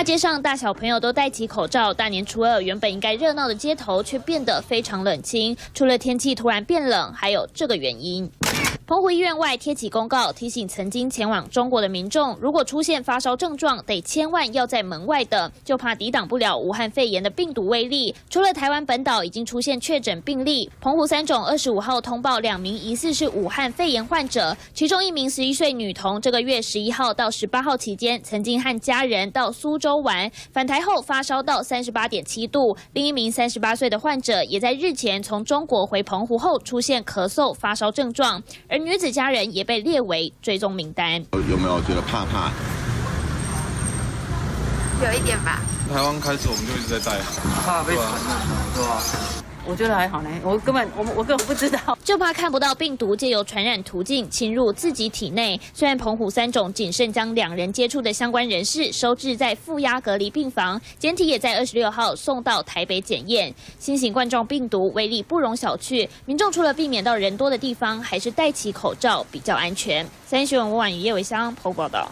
街上大小朋友都戴起口罩，大年初二原本应该热闹的街头却变得非常冷清。除了天气突然变冷，还有这个原因。 澎湖医院外贴起公告，提醒曾经前往中国的民众，如果出现发烧症状，得千万要在门外的，就怕抵挡不了武汉肺炎的病毒威力。除了台湾本岛已经出现确诊病例，澎湖三种25号通报2名疑似是武汉肺炎患者，其中1名11岁女童，这个月11号到18号期间，曾经和家人到苏州玩，返台后发烧到38.7度；另1名38岁的患者，也在日前从中国回澎湖后出现咳嗽、发烧症状，而女子家人也被列为追踪名单。有没有觉得怕？有一点吧。台湾开始我们就一直在戴，怕被传染，对吧？我觉得还好呢，我根本不知道，就怕看不到病毒借由传染途径侵入自己体内。虽然澎湖三种谨慎将2人接触的相关人士收治在负压隔离病房，检体也在26号送到台北检验。新型冠状病毒威力不容小觑，民众除了避免到人多的地方，还是戴起口罩比较安全。三立新闻吴婉瑜、叶维香澎湖报道。